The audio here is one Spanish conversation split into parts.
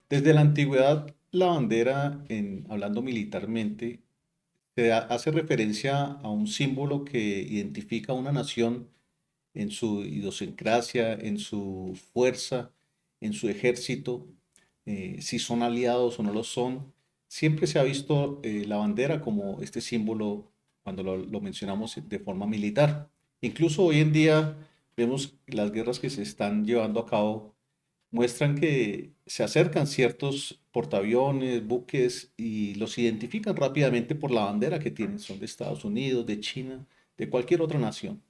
Desde la antigüedad, la bandera, hablando militarmente, hace referencia a un símbolo que identifica a una nación en su idiosincrasia, en su fuerza, en su ejército, si son aliados o no lo son. Siempre se ha visto la bandera como este símbolo cuando lo mencionamos de forma militar. Incluso hoy en día vemos las guerras que se están llevando a cabo muestran que se acercan ciertos portaaviones, buques y los identifican rápidamente por la bandera que tienen. Son de Estados Unidos, de China, de cualquier otra nación.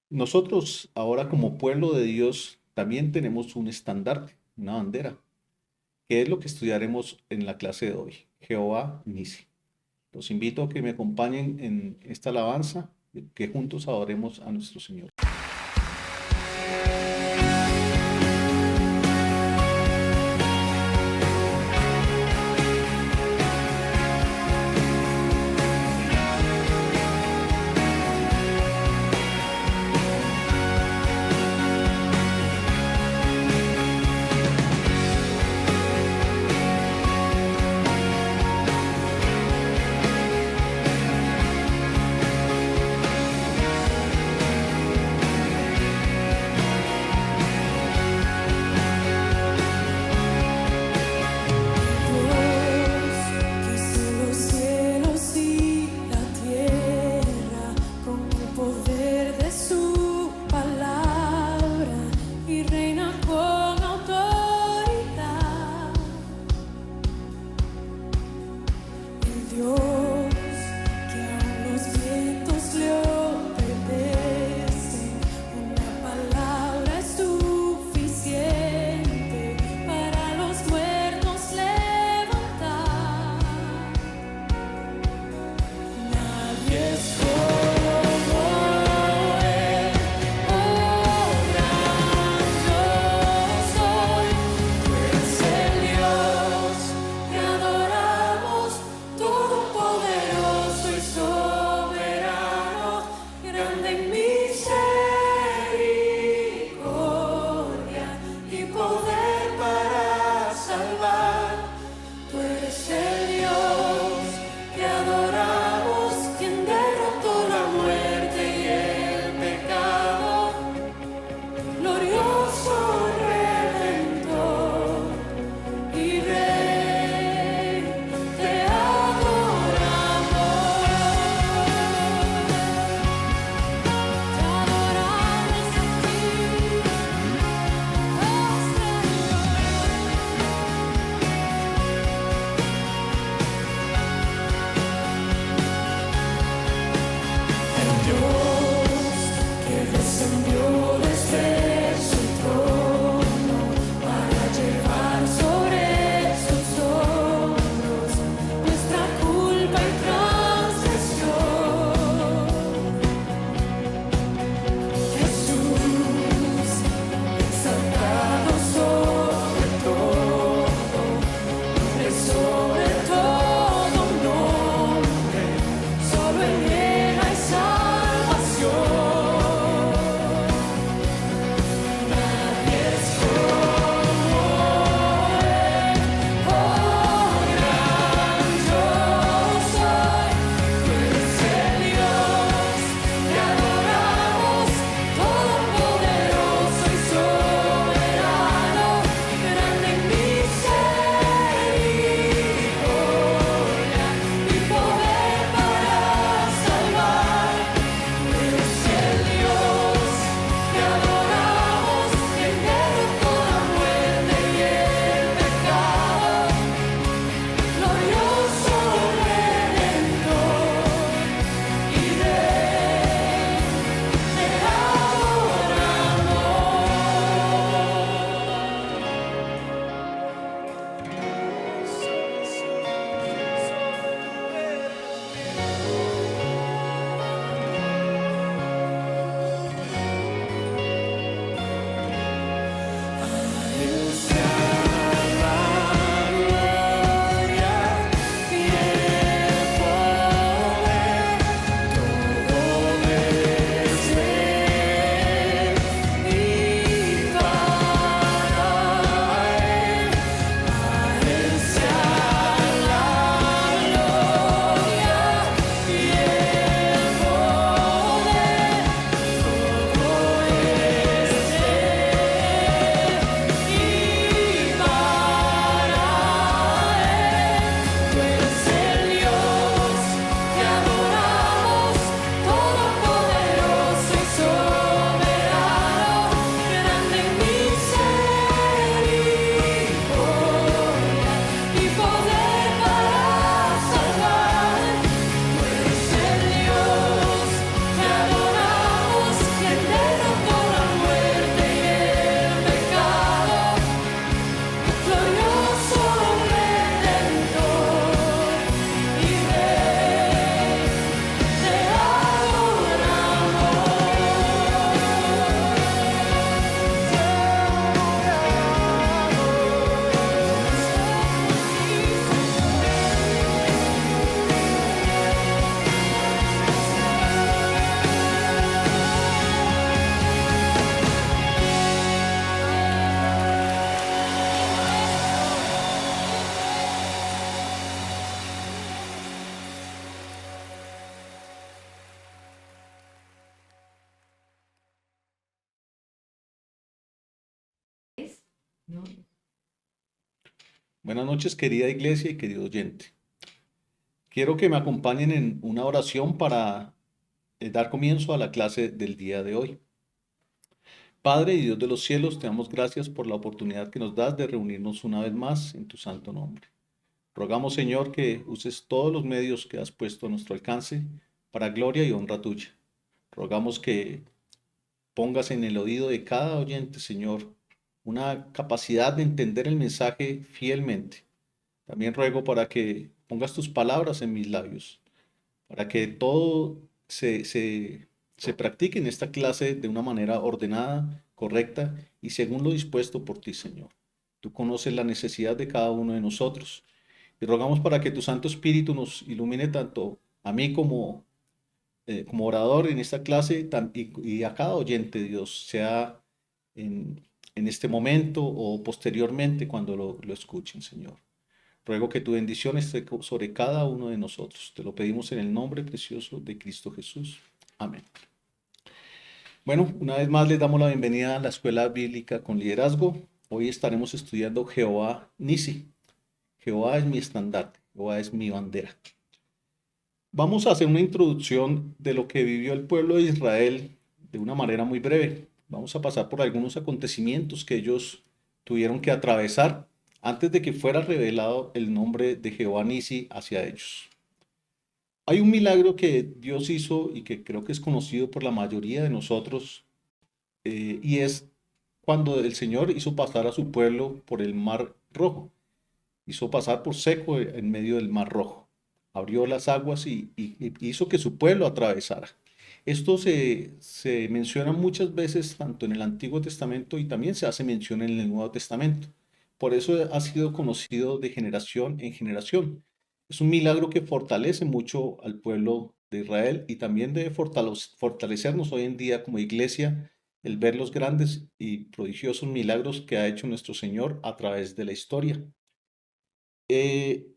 Nosotros ahora como pueblo de Dios también tenemos un estandarte, una bandera, que es lo que estudiaremos en la clase de hoy. Jehová Nisi. Los invito a que me acompañen en esta alabanza, que juntos adoremos a nuestro Señor. Buenas noches, querida iglesia y querido oyente. Quiero que me acompañen en una oración para dar comienzo a la clase del día de hoy. Padre y Dios de los cielos, te damos gracias por la oportunidad que nos das de reunirnos una vez más en tu santo nombre. Rogamos, Señor, que uses todos los medios que has puesto a nuestro alcance para gloria y honra tuya. Rogamos que pongas en el oído de cada oyente, Señor, una capacidad de entender el mensaje fielmente. También ruego para que pongas tus palabras en mis labios, para que todo se practique en esta clase de una manera ordenada, correcta y según lo dispuesto por ti, Señor. Tú conoces la necesidad de cada uno de nosotros y rogamos para que tu Santo Espíritu nos ilumine tanto a mí como orador en esta clase y a cada oyente, Dios, sea en este momento o posteriormente cuando lo escuchen, Señor. Ruego que tu bendición esté sobre cada uno de nosotros. Te lo pedimos en el nombre precioso de Cristo Jesús. Amén. Bueno, una vez más les damos la bienvenida a la Escuela Bíblica con Liderazgo. Hoy estaremos estudiando Jehová Nisi. Jehová es mi estandarte, Jehová es mi bandera. Vamos a hacer una introducción de lo que vivió el pueblo de Israel de una manera muy breve. Vamos a pasar por algunos acontecimientos que ellos tuvieron que atravesar antes de que fuera revelado el nombre de Jehová Nisi hacia ellos. Hay un milagro que Dios hizo y que creo que es conocido por la mayoría de nosotros, y es cuando el Señor hizo pasar a su pueblo por el Mar Rojo. Hizo pasar por seco en medio del Mar Rojo. Abrió las aguas y hizo que su pueblo atravesara. Esto se menciona muchas veces tanto en el Antiguo Testamento y también se hace mención en el Nuevo Testamento. Por eso ha sido conocido de generación en generación. Es un milagro que fortalece mucho al pueblo de Israel y también debe fortalecernos hoy en día como iglesia el ver los grandes y prodigiosos milagros que ha hecho nuestro Señor a través de la historia. Eh,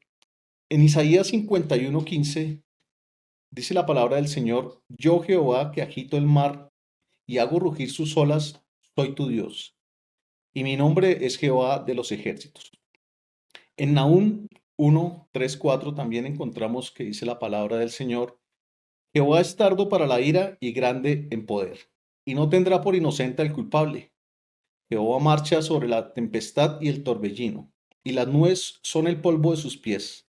en Isaías 51:15 dice la palabra del Señor: Yo Jehová que agito el mar y hago rugir sus olas, soy tu Dios, y mi nombre es Jehová de los ejércitos. En Nahum 1:3-4 también encontramos que dice la palabra del Señor: Jehová es tardo para la ira y grande en poder, y no tendrá por inocente al culpable. Jehová marcha sobre la tempestad y el torbellino, y las nubes son el polvo de sus pies.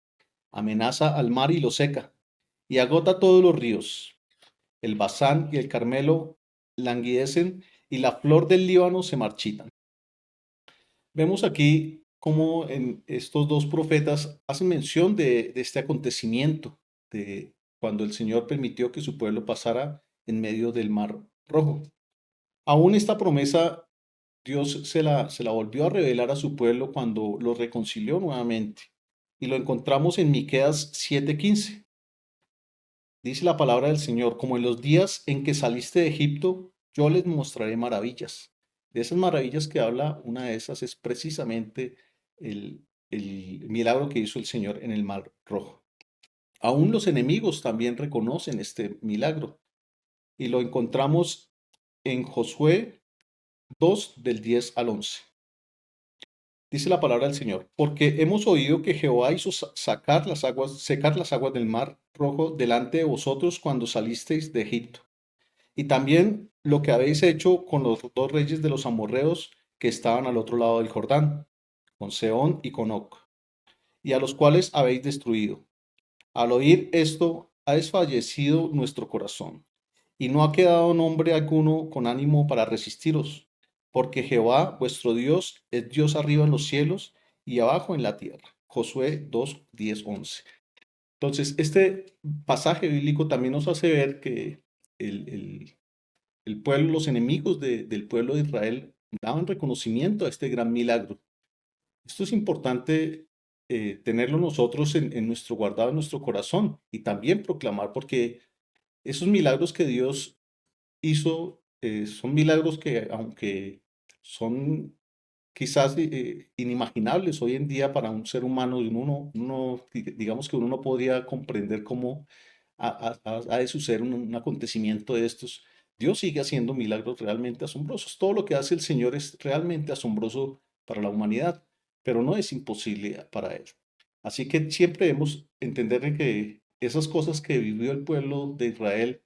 Amenaza al mar y lo seca, y agota todos los ríos. El Basán y el Carmelo languidecen, y la flor del Líbano se marchitan. Vemos aquí cómo en estos dos profetas hacen mención de este acontecimiento, de cuando el Señor permitió que su pueblo pasara en medio del Mar Rojo. Aún esta promesa Dios se la volvió a revelar a su pueblo cuando lo reconcilió nuevamente. Y lo encontramos en Miqueas 7:15. Dice la palabra del Señor: como en los días en que saliste de Egipto, yo les mostraré maravillas. De esas maravillas que habla, una de esas es precisamente el milagro que hizo el Señor en el Mar Rojo. Aún los enemigos también reconocen este milagro. Y lo encontramos en Josué 2 del 10 al 11. Dice la palabra del Señor: porque hemos oído que Jehová hizo secar las aguas del Mar Rojo delante de vosotros cuando salisteis de Egipto. Y también lo que habéis hecho con los dos reyes de los amorreos que estaban al otro lado del Jordán, con Sehón y con Og, y a los cuales habéis destruido. Al oír esto, ha desfallecido nuestro corazón, y no ha quedado hombre alguno con ánimo para resistiros, porque Jehová, vuestro Dios, es Dios arriba en los cielos y abajo en la tierra. Josué 2, 10, 11. Entonces, este pasaje bíblico también nos hace ver que el, el- el pueblo, los enemigos del pueblo de Israel daban reconocimiento a este gran milagro. Esto es importante tenerlo nosotros en nuestro guardado, en nuestro corazón y también proclamar, porque esos milagros que Dios hizo son milagros que, aunque son quizás inimaginables hoy en día para un ser humano, y digamos que uno no podría comprender cómo ha de suceder un acontecimiento de estos. Dios sigue haciendo milagros realmente asombrosos. Todo lo que hace el Señor es realmente asombroso para la humanidad, pero no es imposible para Él. Así que siempre debemos entender de que esas cosas que vivió el pueblo de Israel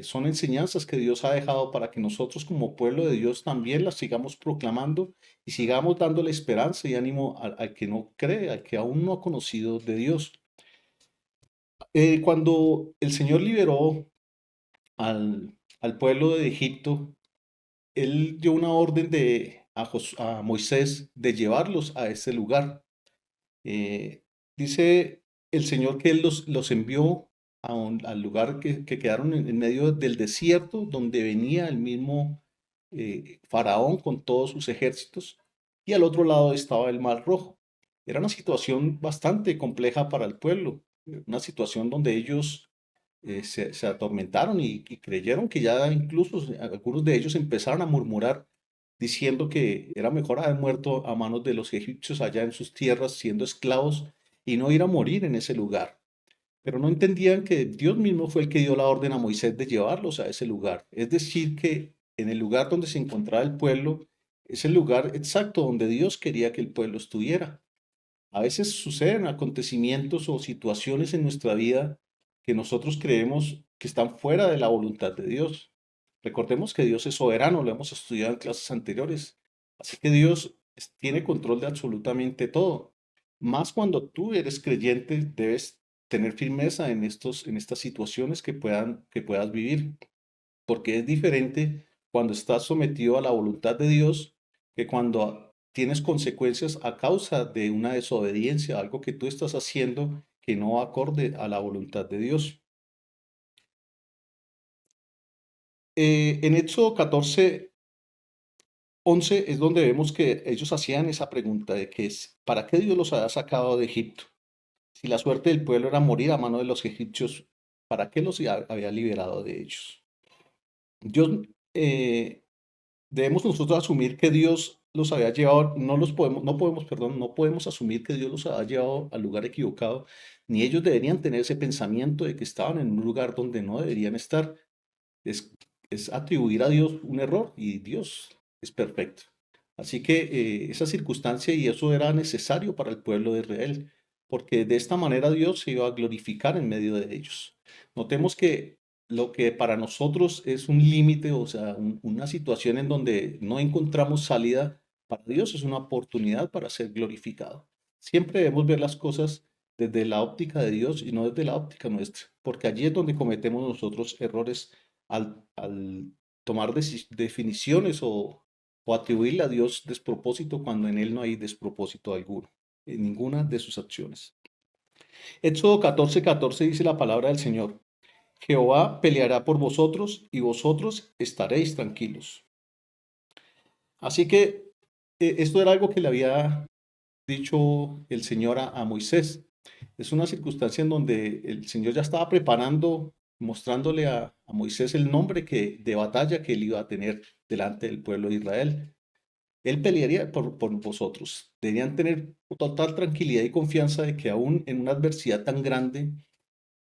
son enseñanzas que Dios ha dejado para que nosotros como pueblo de Dios también las sigamos proclamando y sigamos dándole esperanza y ánimo al que no cree, al que aún no ha conocido de Dios. Cuando el Señor liberó al pueblo de Egipto, Él dio una orden a Moisés de llevarlos a ese lugar. Eh, Dice el Señor que Él los envió al lugar que quedaron en medio del desierto, donde venía el mismo Faraón con todos sus ejércitos, y al otro lado estaba el Mar Rojo. Era una situación bastante compleja para el pueblo, una situación donde ellos se atormentaron y creyeron que ya incluso algunos de ellos empezaron a murmurar diciendo que era mejor haber muerto a manos de los egipcios allá en sus tierras siendo esclavos y no ir a morir en ese lugar. Pero no entendían que Dios mismo fue el que dio la orden a Moisés de llevarlos a ese lugar. Es decir, que en el lugar donde se encontraba el pueblo es el lugar exacto donde Dios quería que el pueblo estuviera. A veces suceden acontecimientos o situaciones en nuestra vida que nosotros creemos que están fuera de la voluntad de Dios. Recordemos que Dios es soberano, lo hemos estudiado en clases anteriores. Así que Dios tiene control de absolutamente todo. Más cuando tú eres creyente, debes tener firmeza en estas situaciones que puedas vivir, porque es diferente cuando estás sometido a la voluntad de Dios que cuando tienes consecuencias a causa de una desobediencia, algo que tú estás haciendo que no va acorde a la voluntad de Dios. En Éxodo 14:11 es donde vemos que ellos hacían esa pregunta de que es, ¿para qué Dios los había sacado de Egipto? Si la suerte del pueblo era morir a mano de los egipcios, ¿para qué los había liberado de ellos? Dios eh, Debemos nosotros asumir que Dios los había llevado, no podemos asumir que Dios los había llevado al lugar equivocado, ni ellos deberían tener ese pensamiento de que estaban en un lugar donde no deberían estar. Es, es atribuir a Dios un error y Dios es perfecto. Así que esa circunstancia y eso era necesario para el pueblo de Israel, porque de esta manera Dios se iba a glorificar en medio de ellos. Notemos que lo que para nosotros es un límite, o sea, una situación en donde no encontramos salida, para Dios es una oportunidad para ser glorificado. Siempre debemos ver las cosas desde la óptica de Dios y no desde la óptica nuestra, porque allí es donde cometemos nosotros errores al tomar definiciones o atribuirle a Dios despropósito cuando en Él no hay despropósito alguno, en ninguna de sus acciones. Éxodo 14:14 dice la palabra del Señor: Jehová peleará por vosotros y vosotros estaréis tranquilos. Así que esto era algo que le había dicho el Señor a Moisés. Es una circunstancia en donde el Señor ya estaba preparando, mostrándole a Moisés el nombre de batalla que él iba a tener delante del pueblo de Israel. Él pelearía por vosotros. Deberían tener total tranquilidad y confianza de que aún en una adversidad tan grande,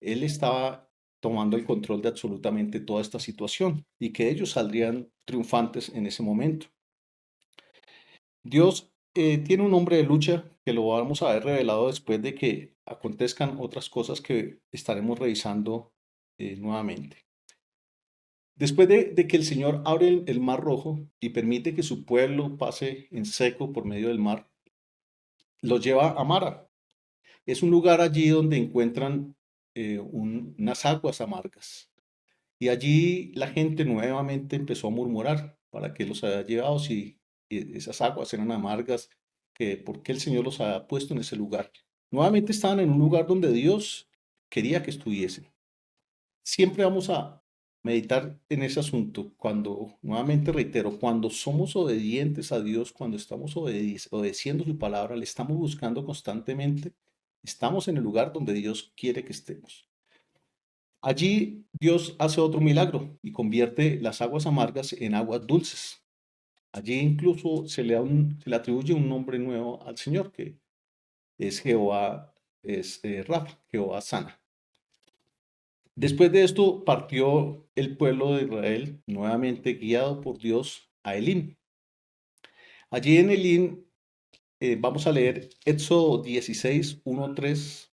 Él estaba tomando el control de absolutamente toda esta situación y que ellos saldrían triunfantes en ese momento. Dios tiene un nombre de lucha que lo vamos a ver revelado después de que acontezcan otras cosas que estaremos revisando nuevamente. Después de que el Señor abre el Mar Rojo y permite que su pueblo pase en seco por medio del mar, los lleva a Mara. Es un lugar allí donde encuentran unas aguas amargas. Y allí la gente nuevamente empezó a murmurar para que los había llevado si esas aguas eran amargas, que por qué el Señor los había puesto en ese lugar. Nuevamente estaban en un lugar donde Dios quería que estuviesen. Siempre vamos a meditar en ese asunto cuando, nuevamente reitero, cuando somos obedientes a Dios, cuando estamos obedeciendo su palabra, le estamos buscando constantemente, estamos en el lugar donde Dios quiere que estemos. Allí Dios hace otro milagro y convierte las aguas amargas en aguas dulces. Allí incluso se le atribuye un nombre nuevo al Señor, que es Jehová, es Rafa, Jehová sana. Después de esto partió el pueblo de Israel, nuevamente guiado por Dios, a Elim. Allí en Elim Vamos a leer Éxodo 16, 1, 3.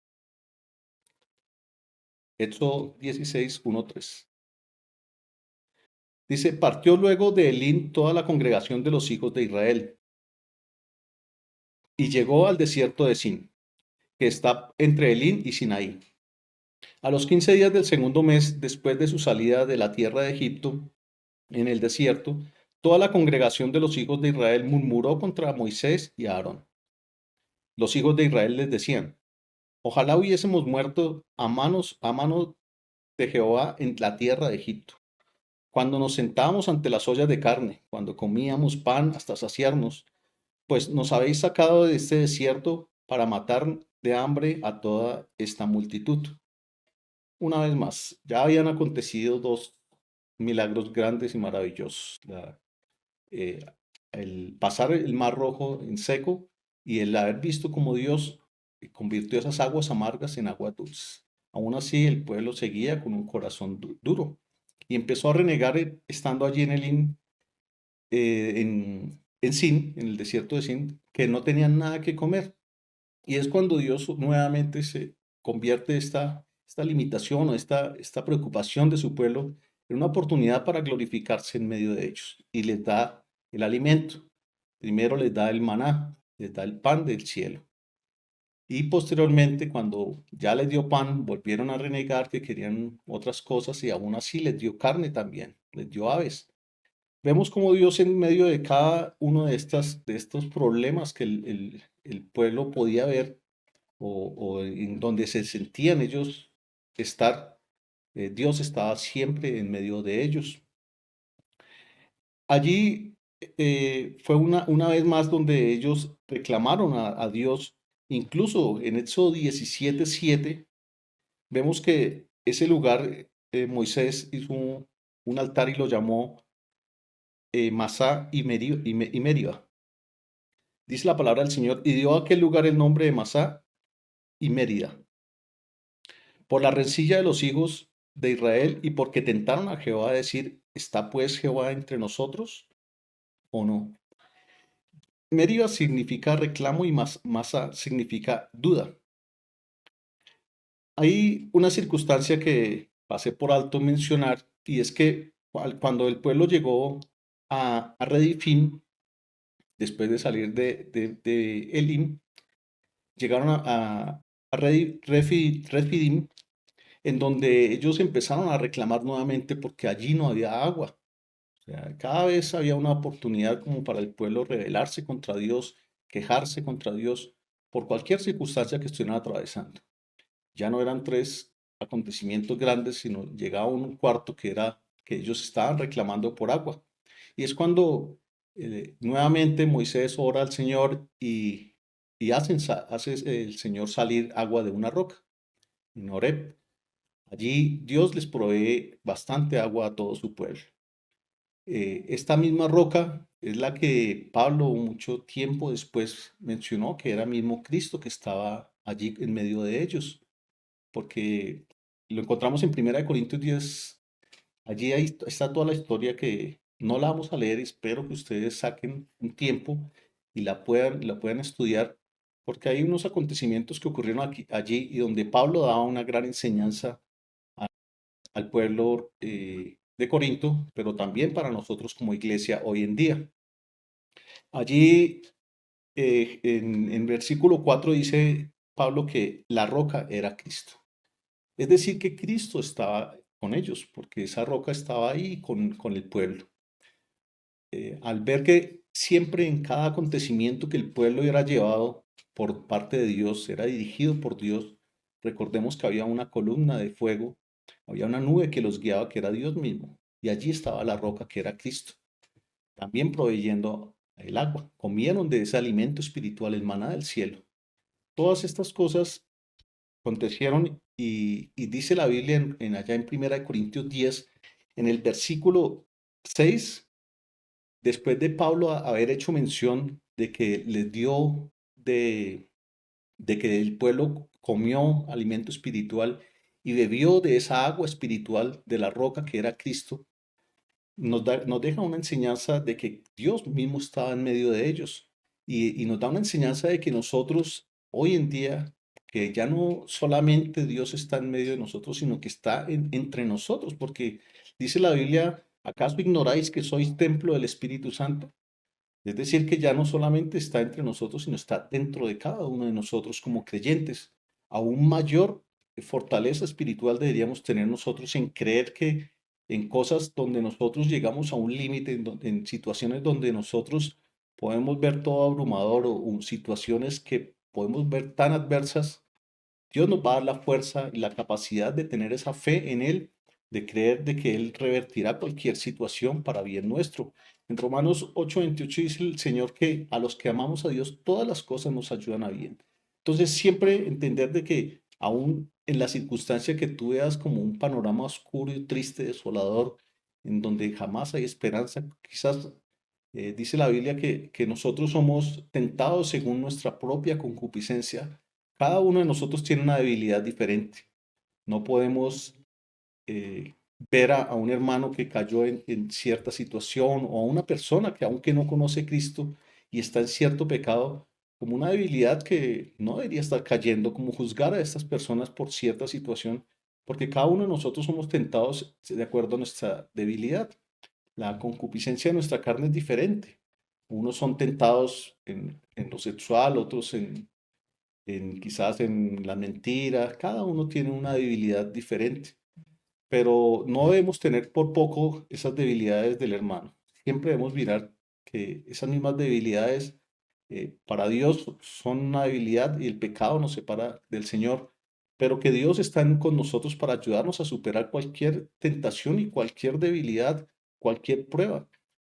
Éxodo 16, 1, 3. Dice, partió luego de Elín toda la congregación de los hijos de Israel y llegó al desierto de Sin, que está entre Elín y Sinaí. A los 15 días del segundo mes, después de su salida de la tierra de Egipto, en el desierto, toda la congregación de los hijos de Israel murmuró contra Moisés y Aarón. Los hijos de Israel les decían, ojalá hubiésemos muerto a manos de Jehová en la tierra de Egipto. Cuando nos sentábamos ante las ollas de carne, cuando comíamos pan hasta saciarnos, pues nos habéis sacado de este desierto para matar de hambre a toda esta multitud. Una vez más, ya habían acontecido dos milagros grandes y maravillosos. Eh, el pasar el mar rojo en seco y el haber visto cómo Dios convirtió esas aguas amargas en aguas dulces. Aún así, el pueblo seguía con un corazón duro y empezó a renegar estando allí en Sin, en el desierto de Sin, que no tenían nada que comer. Y es cuando Dios nuevamente se convierte esta limitación o esta preocupación de su pueblo en una oportunidad para glorificarse en medio de ellos y les da el alimento. Primero les da el maná, les da el pan del cielo. Y posteriormente, cuando ya les dio pan, volvieron a renegar que querían otras cosas y aún así les dio carne también, les dio aves. Vemos cómo Dios en medio de cada uno de estos problemas que el pueblo podía ver o en donde se sentían ellos estar, Dios estaba siempre en medio de ellos. Allí fue una vez más donde ellos reclamaron a Dios, incluso en Éxodo 17:7, vemos que ese lugar Moisés hizo un altar y lo llamó Masá y Meriba. Dice la palabra del Señor, y dio a aquel lugar el nombre de Masá y Mérida, por la rencilla de los hijos de Israel y porque tentaron a Jehová a decir, ¿está pues Jehová entre nosotros o no? Meriba significa reclamo y Masa significa duda. Hay una circunstancia que pasé por alto mencionar y es que cuando el pueblo llegó a Redifim, después de salir de Elim, llegaron a Refidim, en donde ellos empezaron a reclamar nuevamente porque allí no había agua. O sea, cada vez había una oportunidad como para el pueblo rebelarse contra Dios, quejarse contra Dios por cualquier circunstancia que estuvieran atravesando. Ya no eran tres acontecimientos grandes, sino llegaba un cuarto que era que ellos estaban reclamando por agua. Y es cuando nuevamente Moisés ora al Señor y hace el Señor salir agua de una roca, en Horeb. Allí Dios les provee bastante agua a todo su pueblo. Esta misma roca es la que Pablo mucho tiempo después mencionó que era mismo Cristo que estaba allí en medio de ellos, porque lo encontramos en 1 Corintios 10. Allí está toda la historia que no la vamos a leer, espero que ustedes saquen un tiempo y la puedan estudiar, porque hay unos acontecimientos que ocurrieron allí y donde Pablo daba una gran enseñanza al pueblo de Corinto, pero también para nosotros como iglesia hoy en día. Allí en versículo 4 dice Pablo que la roca era Cristo. Es decir, que Cristo estaba con ellos, porque esa roca estaba ahí con el pueblo. Al ver que siempre en cada acontecimiento que el pueblo era llevado por parte de Dios, era dirigido por Dios, recordemos que había una columna de fuego, había una nube que los guiaba, que era Dios mismo, y allí estaba la roca que era Cristo, también proveyendo el agua. Comieron de ese alimento espiritual, el maná del cielo. Todas estas cosas acontecieron y dice la Biblia allá en 1 Corintios 10, en el versículo 6, después de Pablo haber hecho mención de que les dio de que el pueblo comió alimento espiritual y bebió de esa agua espiritual de la roca que era Cristo, nos deja una enseñanza de que Dios mismo estaba en medio de ellos y nos da una enseñanza de que nosotros hoy en día, que ya no solamente Dios está en medio de nosotros, sino que está entre nosotros, porque dice la Biblia, ¿acaso ignoráis que sois templo del Espíritu Santo? Es decir, que ya no solamente está entre nosotros, sino está dentro de cada uno de nosotros como creyentes. Aún mayor fortaleza espiritual deberíamos tener nosotros en creer que en cosas donde nosotros llegamos a un límite, en situaciones donde nosotros podemos ver todo abrumador o situaciones que podemos ver tan adversas, Dios nos va a dar la fuerza y la capacidad de tener esa fe en Él, de creer de que Él revertirá cualquier situación para bien nuestro. En Romanos 8:28 dice el Señor que a los que amamos a Dios todas las cosas nos ayudan a bien. Entonces siempre entender de que aún en la circunstancia que tú veas como un panorama oscuro y triste, desolador, en donde jamás hay esperanza, quizás dice la Biblia que nosotros somos tentados según nuestra propia concupiscencia. Cada uno de nosotros tiene una debilidad diferente. No podemos eh, ver a un hermano que cayó en cierta situación o a una persona que aunque no conoce a Cristo y está en cierto pecado, como una debilidad que no debería estar cayendo, como juzgar a estas personas por cierta situación, porque cada uno de nosotros somos tentados de acuerdo a nuestra debilidad. La concupiscencia de nuestra carne es diferente. Unos son tentados en lo sexual, otros quizás en la mentira. Cada uno tiene una debilidad diferente, pero no debemos tener por poco esas debilidades del hermano. Siempre debemos mirar que esas mismas debilidades para Dios son una debilidad y el pecado nos separa del Señor, pero que Dios está con nosotros para ayudarnos a superar cualquier tentación y cualquier debilidad, cualquier prueba.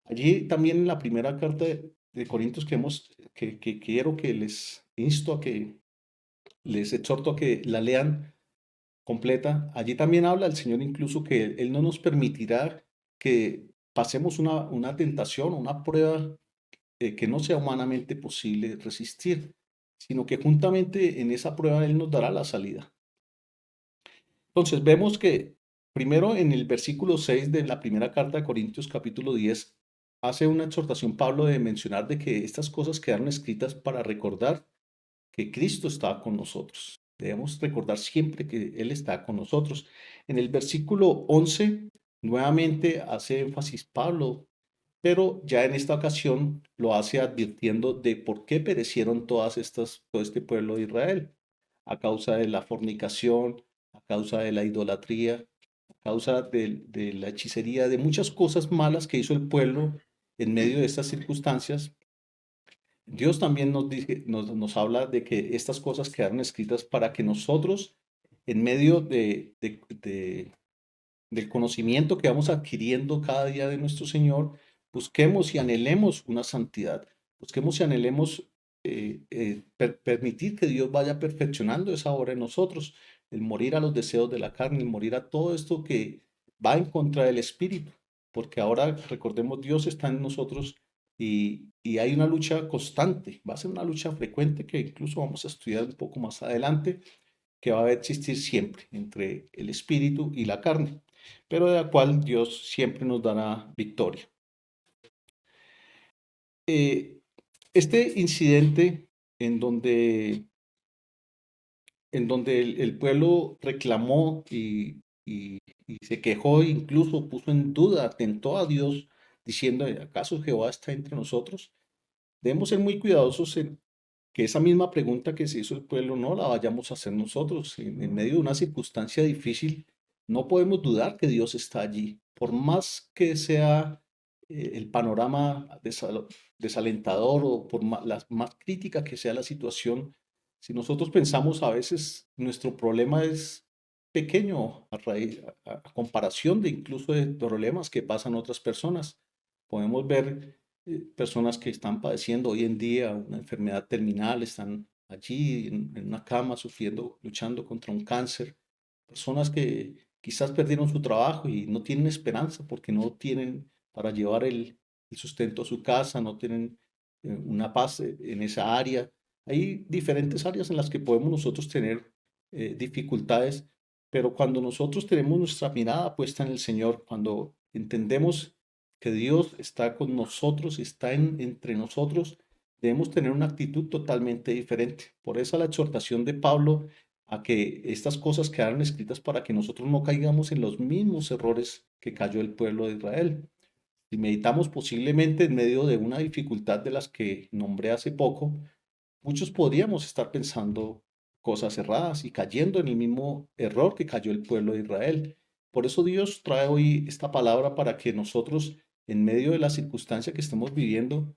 Allí también en la primera carta de Corintios que quiero que les insto a que les exhorto a que la lean completa. Allí también habla el Señor incluso que Él no nos permitirá que pasemos una tentación, una prueba que no sea humanamente posible resistir, sino que juntamente en esa prueba Él nos dará la salida. Entonces vemos que primero en el versículo 6 de la primera carta de Corintios capítulo 10 hace una exhortación Pablo de mencionar de que estas cosas quedaron escritas para recordar que Cristo está con nosotros. Debemos recordar siempre que Él está con nosotros. En el versículo 11, nuevamente hace énfasis Pablo, pero ya en esta ocasión lo hace advirtiendo de por qué perecieron todo este pueblo de Israel, a causa de la fornicación, a causa de la idolatría, a causa de la hechicería, de muchas cosas malas que hizo el pueblo en medio de estas circunstancias. Dios también nos habla de que estas cosas quedaron escritas para que nosotros, en medio del conocimiento que vamos adquiriendo cada día de nuestro Señor, busquemos y anhelemos una santidad, busquemos y anhelemos permitir que Dios vaya perfeccionando esa obra en nosotros, el morir a los deseos de la carne, el morir a todo esto que va en contra del Espíritu, porque ahora recordemos, Dios está en nosotros y hay una lucha constante, va a ser una lucha frecuente que incluso vamos a estudiar un poco más adelante, que va a existir siempre entre el espíritu y la carne, pero de la cual Dios siempre nos dará victoria. Eh, este incidente en donde, el pueblo reclamó y se quejó, e incluso puso en duda, tentó a Dios, diciendo, ¿acaso Jehová está entre nosotros? Debemos ser muy cuidadosos en que esa misma pregunta que se hizo el pueblo no la vayamos a hacer nosotros. En medio de una circunstancia difícil, no podemos dudar que Dios está allí. Por más que sea el panorama desalentador o por la más crítica que sea la situación, si nosotros pensamos a veces nuestro problema es pequeño a comparación de incluso de problemas que pasan otras personas. Podemos ver personas que están padeciendo hoy en día una enfermedad terminal, están allí en una cama sufriendo, luchando contra un cáncer, personas que quizás perdieron su trabajo y no tienen esperanza porque no tienen para llevar el sustento a su casa, no tienen una paz en esa área. Hay diferentes áreas en las que podemos nosotros tener dificultades, pero cuando nosotros tenemos nuestra mirada puesta en el Señor, cuando entendemos que Dios está con nosotros, está entre nosotros, debemos tener una actitud totalmente diferente. Por eso la exhortación de Pablo a que estas cosas quedaron escritas para que nosotros no caigamos en los mismos errores que cayó el pueblo de Israel. Si meditamos posiblemente en medio de una dificultad de las que nombré hace poco, muchos podríamos estar pensando cosas erradas y cayendo en el mismo error que cayó el pueblo de Israel. Por eso Dios trae hoy esta palabra para que nosotros, en medio de la circunstancia que estemos viviendo,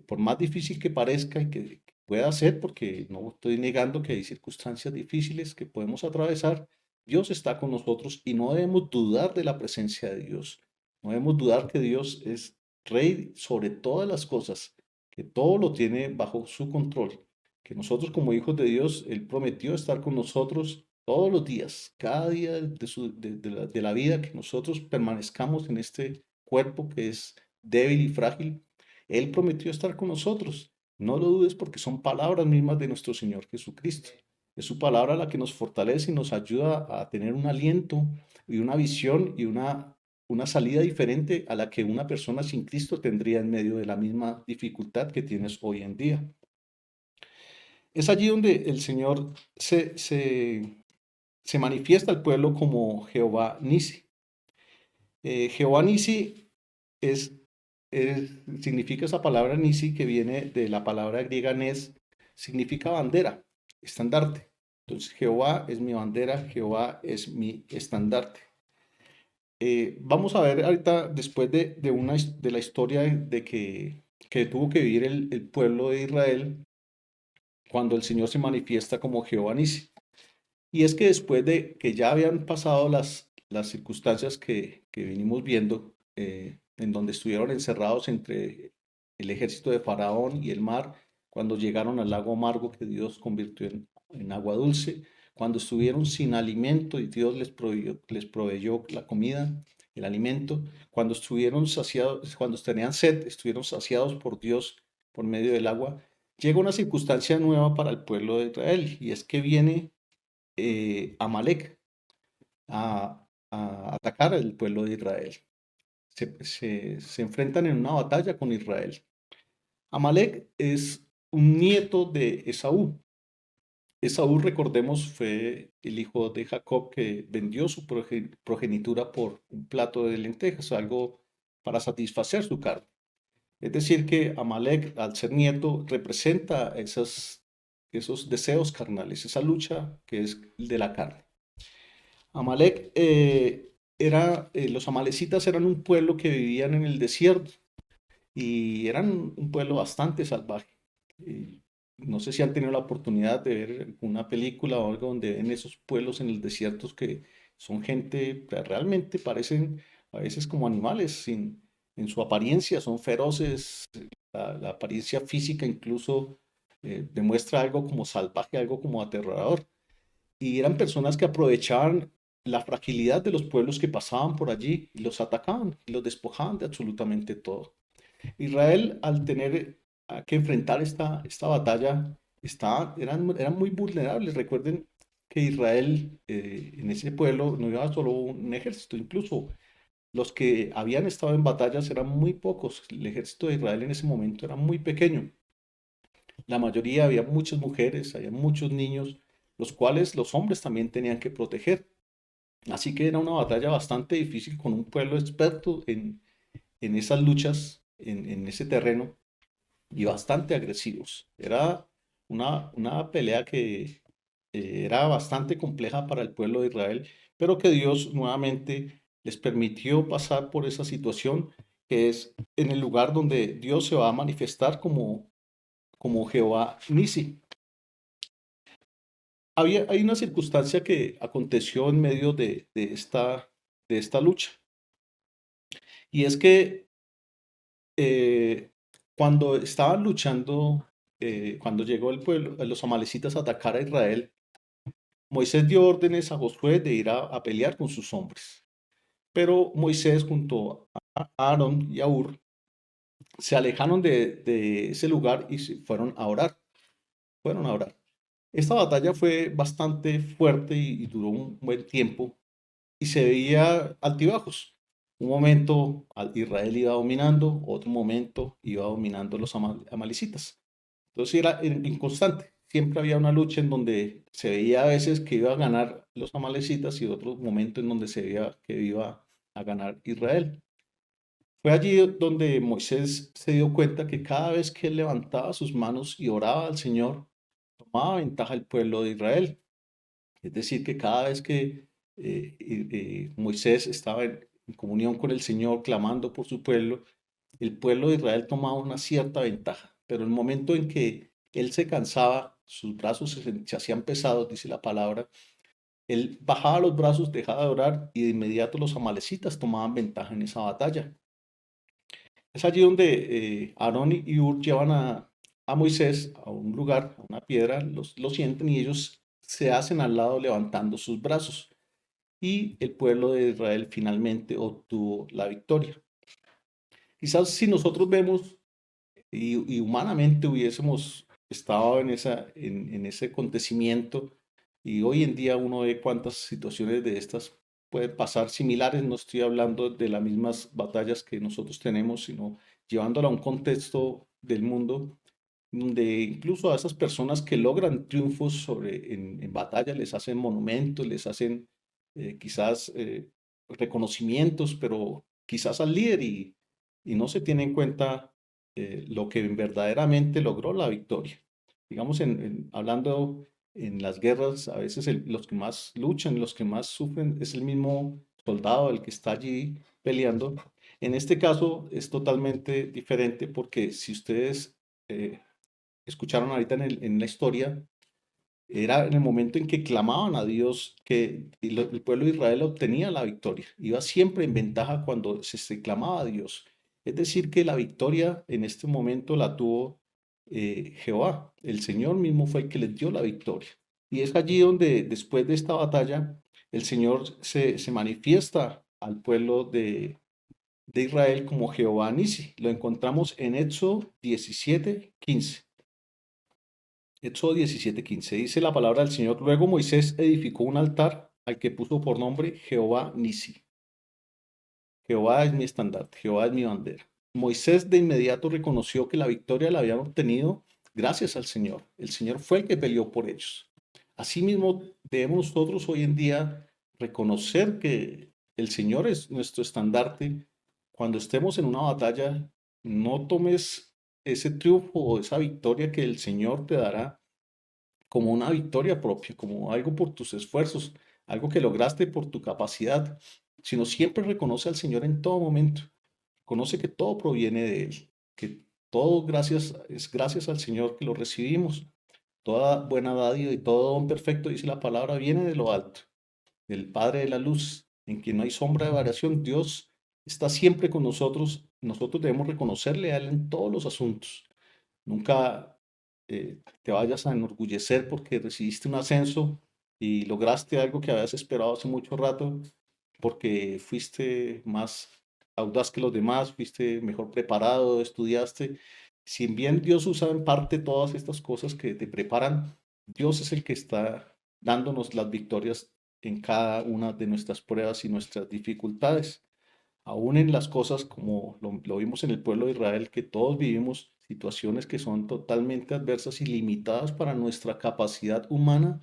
por más difícil que parezca y que pueda ser, porque no estoy negando que hay circunstancias difíciles que podemos atravesar, Dios está con nosotros y no debemos dudar de la presencia de Dios. No debemos dudar que Dios es Rey sobre todas las cosas, que todo lo tiene bajo su control, que nosotros como hijos de Dios, Él prometió estar con nosotros todos los días, cada día de la vida, que nosotros permanezcamos en este cuerpo que es débil y frágil. Él prometió estar con nosotros. No lo dudes porque son palabras mismas de nuestro Señor Jesucristo. Es su palabra la que nos fortalece y nos ayuda a tener un aliento y una visión y una salida diferente a la que una persona sin Cristo tendría en medio de la misma dificultad que tienes hoy en día. Es allí donde el Señor se manifiesta al pueblo como Jehová Nisi. Jehová Nisi es, significa esa palabra Nisi que viene de la palabra griega Nes, significa bandera, estandarte. Entonces Jehová es mi bandera, Jehová es mi estandarte. Vamos a ver ahorita, después de la historia que tuvo que vivir el pueblo de Israel, cuando el Señor se manifiesta como Jehová Nisi. Y es que después de que ya habían pasado las circunstancias que venimos viendo, en donde estuvieron encerrados entre el ejército de Faraón y el mar, cuando llegaron al lago amargo que Dios convirtió en agua dulce, cuando estuvieron sin alimento y Dios les proveyó la comida, el alimento, cuando estuvieron saciados, cuando tenían sed, estuvieron saciados por Dios por medio del agua, llega una circunstancia nueva para el pueblo de Israel y es que viene Amalek a atacar al pueblo de Israel. Se enfrentan en una batalla con Israel. Amalek es un nieto de Esaú. Esaú, recordemos, fue el hijo de Jacob que vendió su progenitura por un plato de lentejas, algo para satisfacer su carne. Es decir, que Amalek, al ser nieto, representa esos deseos carnales, esa lucha que es de la carne. Amalek los amalecitas eran un pueblo que vivían en el desierto y eran un pueblo bastante salvaje. Y no sé si han tenido la oportunidad de ver una película o algo donde ven esos pueblos en el desierto que son gente que realmente parecen a veces como animales en su apariencia, son feroces, la apariencia física incluso demuestra algo como salvaje, algo como aterrador. Y eran personas que aprovechaban la fragilidad de los pueblos que pasaban por allí y los atacaban y los despojaban de absolutamente todo. Israel, al tener que enfrentar esta batalla, eran muy vulnerables. Recuerden que Israel, en ese pueblo, no iba solo un ejército, incluso los que habían estado en batallas eran muy pocos. El ejército de Israel en ese momento era muy pequeño. La mayoría, había muchas mujeres, había muchos niños, los cuales los hombres también tenían que proteger. Así que era una batalla bastante difícil con un pueblo experto en esas luchas, en ese terreno, y bastante agresivos. Era una pelea que era bastante compleja para el pueblo de Israel, pero que Dios nuevamente les permitió pasar por esa situación, que es en el lugar donde Dios se va a manifestar como Jehová Nisi. Hay una circunstancia que aconteció en medio de esta lucha, y es que cuando estaban luchando, cuando llegó el pueblo, los amalecitas a atacar a Israel, Moisés dio órdenes a Josué de ir a pelear con sus hombres. Pero Moisés junto a Aarón y a Hur se alejaron de ese lugar y se fueron a orar. Fueron a orar. Esta batalla fue bastante fuerte y duró un buen tiempo y se veía altibajos. Un momento Israel iba dominando, otro momento iba dominando los amalecitas. Entonces era inconstante. Siempre había una lucha en donde se veía a veces que iba a ganar los amalecitas y otro momento en donde se veía que iba a ganar Israel. Fue allí donde Moisés se dio cuenta que cada vez que él levantaba sus manos y oraba al Señor, tomaba ventaja el pueblo de Israel. Es decir, que cada vez que Moisés estaba en comunión con el Señor, clamando por su pueblo, el pueblo de Israel tomaba una cierta ventaja. Pero el momento en que él se cansaba, sus brazos se hacían pesados, dice la palabra, él bajaba los brazos, dejaba de orar y de inmediato los amalecitas tomaban ventaja en esa batalla. Es allí donde Aarón y Hur llevan a Moisés a un lugar, a una piedra, lo sienten y ellos se hacen al lado levantando sus brazos. Y el pueblo de Israel finalmente obtuvo la victoria. Quizás si nosotros vemos y humanamente hubiésemos estado en ese acontecimiento y hoy en día uno ve cuántas situaciones de estas pueden pasar similares, no estoy hablando de las mismas batallas que nosotros tenemos, sino llevándola a un contexto del mundo donde incluso a esas personas que logran triunfos en batalla les hacen monumentos, les hacen quizás reconocimientos, pero quizás al líder y no se tiene en cuenta lo que verdaderamente logró la victoria. Digamos, hablando en las guerras, a veces los que más luchan, los que más sufren es el mismo soldado, el que está allí peleando. En este caso es totalmente diferente porque si ustedes escucharon ahorita en la historia, era en el momento en que clamaban a Dios que el pueblo de Israel obtenía la victoria. Iba siempre en ventaja cuando se clamaba a Dios. Es decir, que la victoria en este momento la tuvo Jehová. El Señor mismo fue el que les dio la victoria. Y es allí donde después de esta batalla, el Señor se manifiesta al pueblo de Israel como Jehová Nisi. Lo encontramos en Éxodo 17:15. Éxodo 17:15 dice la palabra del Señor. Luego Moisés edificó un altar al que puso por nombre Jehová Nisi. Jehová es mi estandarte, Jehová es mi bandera. Moisés de inmediato reconoció que la victoria la habían obtenido gracias al Señor. El Señor fue el que peleó por ellos. Asimismo, debemos nosotros hoy en día reconocer que el Señor es nuestro estandarte. Cuando estemos en una batalla, no tomes ese triunfo o esa victoria que el Señor te dará como una victoria propia, como algo por tus esfuerzos, algo que lograste por tu capacidad, sino siempre reconoce al Señor en todo momento. Conoce que todo proviene de Él, que todo es gracias al Señor que lo recibimos. Toda buena dádiva y todo don perfecto, dice la palabra, viene de lo alto, del Padre de la luz, en quien no hay sombra de variación. Dios está siempre con nosotros. Nosotros debemos reconocerle a Él en todos los asuntos. Nunca te vayas a enorgullecer porque recibiste un ascenso y lograste algo que habías esperado hace mucho rato, porque fuiste más audaz que los demás, fuiste mejor preparado, estudiaste. Si bien Dios usa en parte todas estas cosas que te preparan, Dios es el que está dándonos las victorias en cada una de nuestras pruebas y nuestras dificultades. Aún en las cosas como lo vimos en el pueblo de Israel, que todos vivimos situaciones que son totalmente adversas y limitadas para nuestra capacidad humana,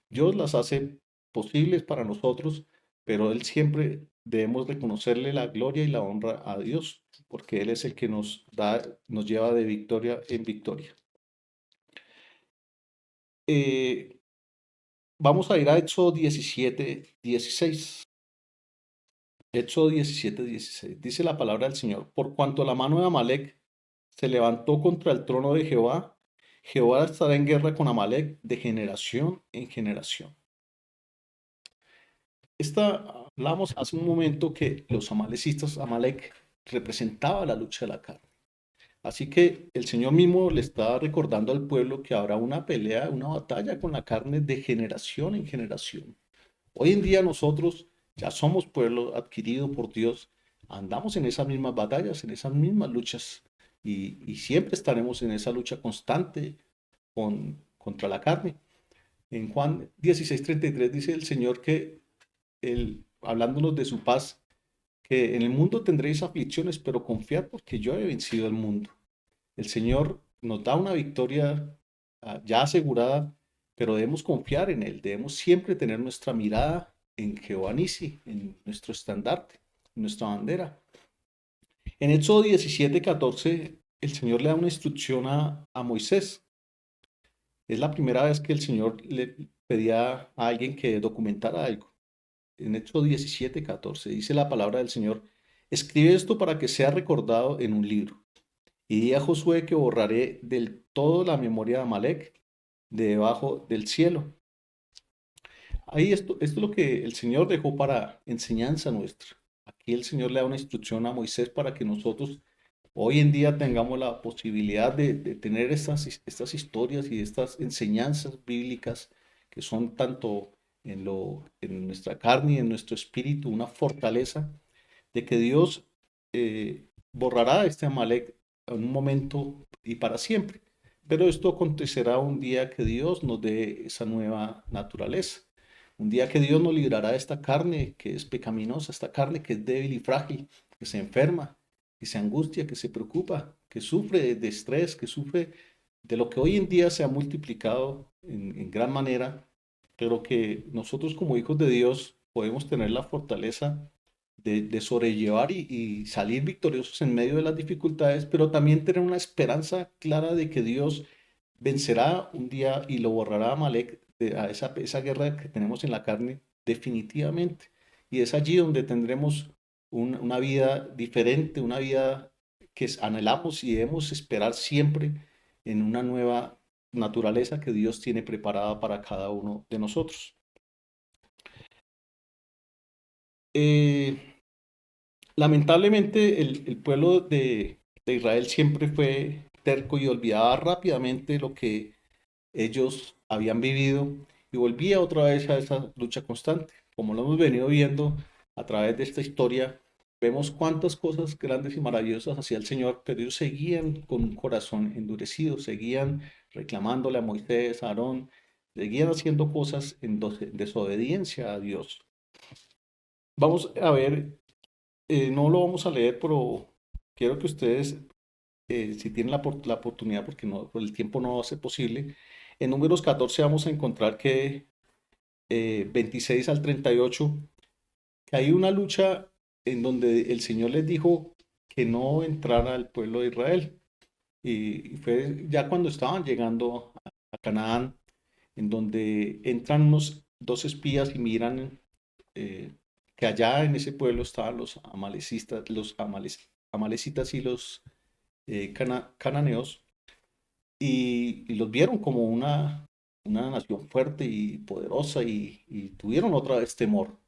Dios las hace posibles para nosotros, pero Él siempre debemos reconocerle la gloria y la honra a Dios, porque Él es el que nos lleva de victoria en victoria. Eh, Vamos a ir a Éxodo 17:16. Éxodo 17:16. Dice la palabra del Señor: Por cuanto la mano de Amalek se levantó contra el trono de Jehová, Jehová estará en guerra con Amalek de generación en generación. Hablamos hace un momento que los amalecistas, Amalek, representaba la lucha de la carne. Así que el Señor mismo le está recordando al pueblo que habrá una pelea, una batalla con la carne de generación en generación. Hoy en día nosotros ya somos pueblo adquirido por Dios, andamos en esas mismas batallas, en esas mismas luchas y siempre estaremos en esa lucha constante contra la carne. En Juan 16:33 dice el Señor que hablándonos de su paz, que en el mundo tendréis aflicciones, pero confiad porque yo he vencido al mundo. El Señor nos da una victoria ya asegurada, pero debemos confiar en Él, debemos siempre tener nuestra mirada en Jehová Nisi, en nuestro estandarte, en nuestra bandera. En Éxodo 17:14, el Señor le da una instrucción a Moisés. Es la primera vez que el Señor le pedía a alguien que documentara algo. En Éxodo 17:14 dice la palabra del Señor: escribe esto para que sea recordado en un libro. Y di a Josué que borraré del todo la memoria de Amalek de debajo del cielo. Ahí esto es lo que el Señor dejó para enseñanza nuestra. Aquí el Señor le da una instrucción a Moisés para que nosotros hoy en día tengamos la posibilidad de tener estas historias y estas enseñanzas bíblicas que son tanto en nuestra carne y en nuestro espíritu una fortaleza de que Dios borrará este Amalek en un momento y para siempre. Pero esto acontecerá un día que Dios nos dé esa nueva naturaleza. Un día que Dios nos librará de esta carne que es pecaminosa, esta carne que es débil y frágil, que se enferma, que se angustia, que se preocupa, que sufre de estrés, que sufre de lo que hoy en día se ha multiplicado en gran manera, pero que nosotros como hijos de Dios podemos tener la fortaleza de sobrellevar y salir victoriosos en medio de las dificultades, pero también tener una esperanza clara de que Dios vencerá un día y lo borrará a Amalek, a esa guerra que tenemos en la carne, definitivamente. Y es allí donde tendremos una vida diferente, una vida que anhelamos y debemos esperar siempre en una nueva naturaleza que Dios tiene preparada para cada uno de nosotros. Eh, Lamentablemente, el pueblo de Israel siempre fue terco y olvidaba rápidamente lo que ellos habían vivido y volvía otra vez a esa lucha constante. Como lo hemos venido viendo a través de esta historia, vemos cuántas cosas grandes y maravillosas hacía el Señor, pero ellos seguían con un corazón endurecido, seguían reclamándole a Moisés, a Aarón, seguían haciendo cosas en desobediencia a Dios. Vamos a ver, no lo vamos a leer, pero quiero que ustedes, si tienen la oportunidad, porque no, por el tiempo no va a ser posible, en Números 14 vamos a encontrar que 26 al 38, que hay una lucha en donde el Señor les dijo que no entrara al pueblo de Israel. Y fue ya cuando estaban llegando a Canaán, en donde entran unos dos espías y miran eh, que allá en ese pueblo estaban los amalecistas, amalecitas y los cananeos, y los vieron como una nación fuerte y poderosa y tuvieron otra vez temor.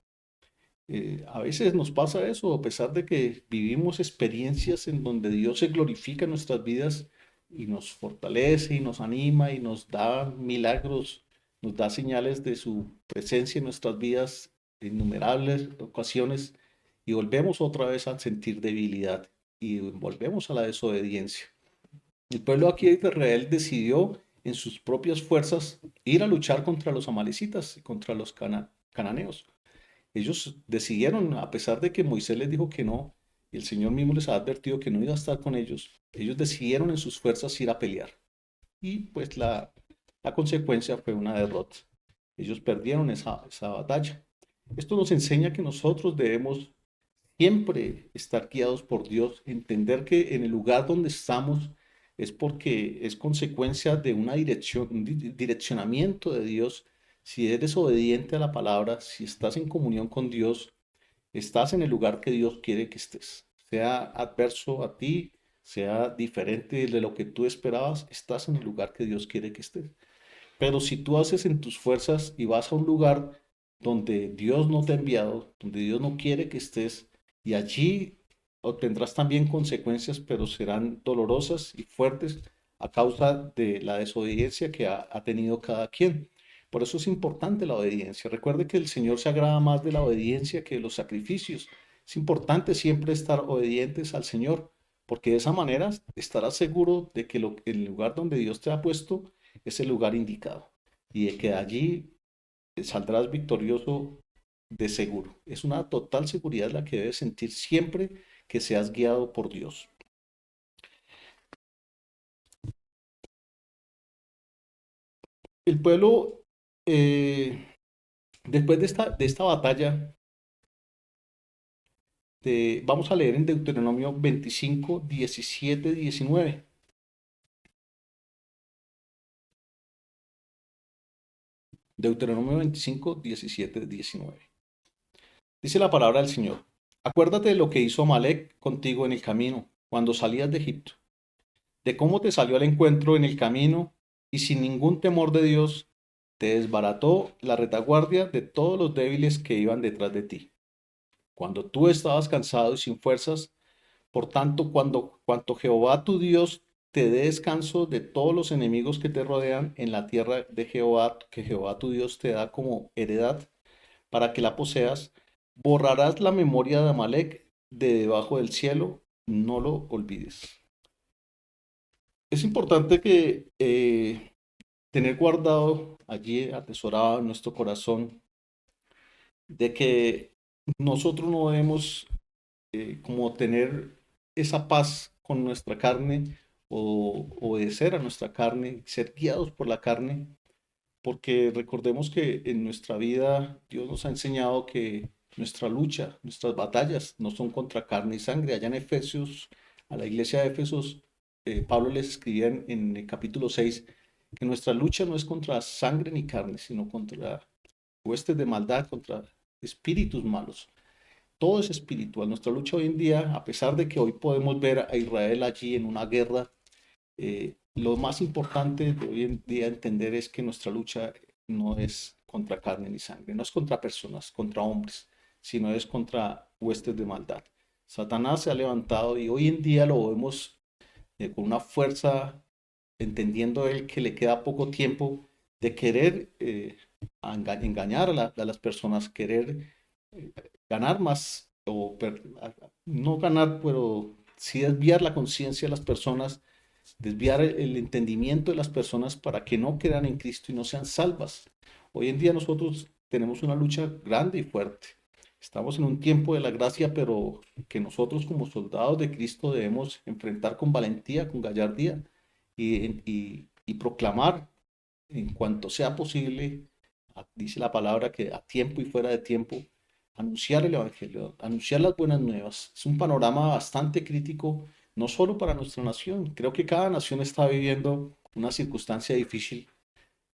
A veces nos pasa eso, a pesar de que vivimos experiencias en donde Dios se glorifica en nuestras vidas y nos fortalece y nos anima y nos da milagros, nos da señales de su presencia en nuestras vidas en innumerables ocasiones, y volvemos otra vez a sentir debilidad y volvemos a la desobediencia. El pueblo aquí de Israel decidió en sus propias fuerzas ir a luchar contra los amalecitas y contra los cananeos. Ellos decidieron, a pesar de que Moisés les dijo que no, y el Señor mismo les ha advertido que no iba a estar con ellos decidieron en sus fuerzas ir a pelear. Y pues la consecuencia fue una derrota. Ellos perdieron esa batalla. Esto nos enseña que nosotros debemos siempre estar guiados por Dios, entender que en el lugar donde estamos es porque es consecuencia de una dirección, un direccionamiento de Dios. Si eres obediente a la palabra, si estás en comunión con Dios, estás en el lugar que Dios quiere que estés. Sea adverso a ti, sea diferente de lo que tú esperabas, estás en el lugar que Dios quiere que estés. Pero si tú haces en tus fuerzas y vas a un lugar donde Dios no te ha enviado, donde Dios no quiere que estés, y allí obtendrás también consecuencias, pero serán dolorosas y fuertes a causa de la desobediencia que ha tenido cada quien. Por eso es importante la obediencia. Recuerde que el Señor se agrada más de la obediencia que de los sacrificios. Es importante siempre estar obedientes al Señor, porque de esa manera estarás seguro de que el lugar donde Dios te ha puesto es el lugar indicado y de que allí saldrás victorioso de seguro. Es una total seguridad la que debes sentir siempre que seas guiado por Dios. El pueblo, después de esta batalla, vamos a leer en Deuteronomio 25, 17, 19. Deuteronomio 25, 17, 19. Dice la palabra del Señor. Acuérdate de lo que hizo Amalek contigo en el camino, cuando salías de Egipto, de cómo te salió al encuentro en el camino y sin ningún temor de Dios, te desbarató la retaguardia de todos los débiles que iban detrás de ti. Cuando tú estabas cansado y sin fuerzas, por tanto, cuanto Jehová tu Dios te dé descanso de todos los enemigos que te rodean en la tierra de Jehová, que Jehová tu Dios te da como heredad, para que la poseas, borrarás la memoria de Amalek de debajo del cielo, no lo olvides. Es importante que tener guardado allí, atesorado en nuestro corazón, de que nosotros no debemos como tener esa paz con nuestra carne o obedecer a nuestra carne, ser guiados por la carne, porque recordemos que en nuestra vida Dios nos ha enseñado que nuestra lucha, nuestras batallas no son contra carne y sangre. Allá en Efesios, a la iglesia de Efesos, Pablo les escribía en el capítulo 6 que nuestra lucha no es contra sangre ni carne, sino contra huestes de maldad, contra espíritus malos. Todo es espiritual. Nuestra lucha hoy en día, a pesar de que hoy podemos ver a Israel allí en una guerra, lo más importante de hoy en día entender es que nuestra lucha no es contra carne ni sangre, no es contra personas, contra hombres, sino es contra huestes de maldad. Satanás se ha levantado y hoy en día lo vemos con una fuerza, entendiendo él que le queda poco tiempo de querer engañar a las personas, querer eh, ganar más, no ganar, pero sí desviar la conciencia de las personas, desviar el entendimiento de las personas para que no crean en Cristo y no sean salvas. Hoy en día nosotros tenemos una lucha grande y fuerte. Estamos en un tiempo de la gracia, pero que nosotros como soldados de Cristo debemos enfrentar con valentía, con gallardía y proclamar en cuanto sea posible, dice la palabra que a tiempo y fuera de tiempo, anunciar el Evangelio, anunciar las buenas nuevas. Es un panorama bastante crítico, no solo para nuestra nación. Creo que cada nación está viviendo una circunstancia difícil,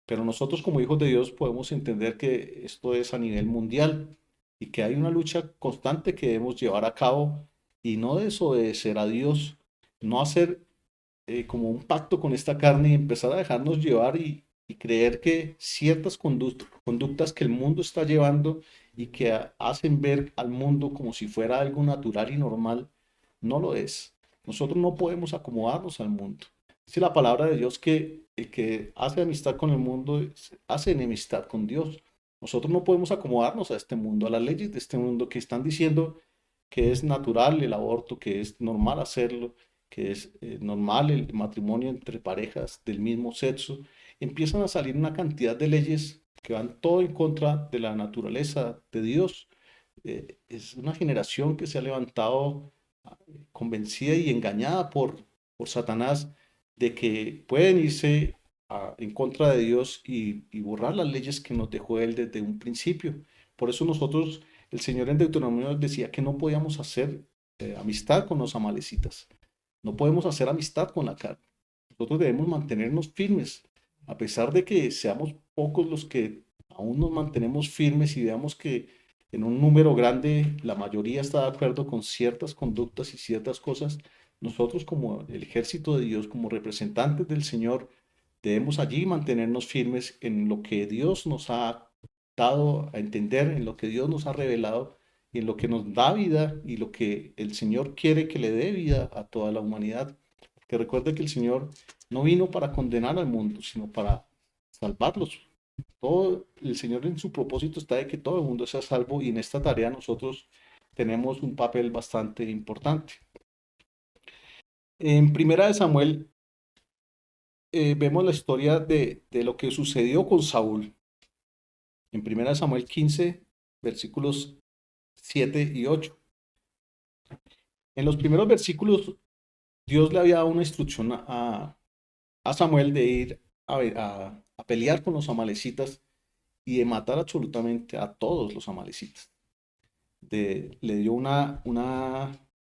pero nosotros como hijos de Dios podemos entender que esto es a nivel mundial y que hay una lucha constante que debemos llevar a cabo y no desobedecer a Dios, no hacer como un pacto con esta carne y empezar a dejarnos llevar y creer que ciertas conductas que el mundo está llevando y que hacen ver al mundo como si fuera algo natural y normal, no lo es. Nosotros no podemos acomodarnos al mundo. Dice la palabra de Dios que el que hace amistad con el mundo hace enemistad con Dios. Nosotros no podemos acomodarnos a este mundo, a las leyes de este mundo que están diciendo que es natural el aborto, que es normal hacerlo, que es normal el matrimonio entre parejas del mismo sexo. Empiezan a salir una cantidad de leyes que van todo en contra de la naturaleza de Dios. Es una generación que se ha levantado convencida y engañada por Satanás de que pueden irse en contra de Dios y borrar las leyes que nos dejó Él desde un principio. Por eso nosotros, el Señor en Deuteronomio decía que no podíamos hacer amistad con los amalecitas, no podemos hacer amistad con la carne. Nosotros debemos mantenernos firmes, a pesar de que seamos pocos los que aún nos mantenemos firmes y veamos que en un número grande la mayoría está de acuerdo con ciertas conductas y ciertas cosas. Nosotros como el ejército de Dios, como representantes del Señor, debemos allí mantenernos firmes en lo que Dios nos ha dado a entender, en lo que Dios nos ha revelado y en lo que nos da vida y lo que el Señor quiere que le dé vida a toda la humanidad. Que recuerde que el Señor no vino para condenar al mundo, sino para salvarlos. Todo el Señor en su propósito está de que todo el mundo sea salvo y en esta tarea nosotros tenemos un papel bastante importante. En Primera de Samuel vemos la historia de lo que sucedió con Saúl. En Primera de Samuel 15, versículos 7 y 8. En los primeros versículos, Dios le había dado una instrucción a Samuel de ir a pelear con los amalecitas y de matar absolutamente a todos los amalecitas. Le dio una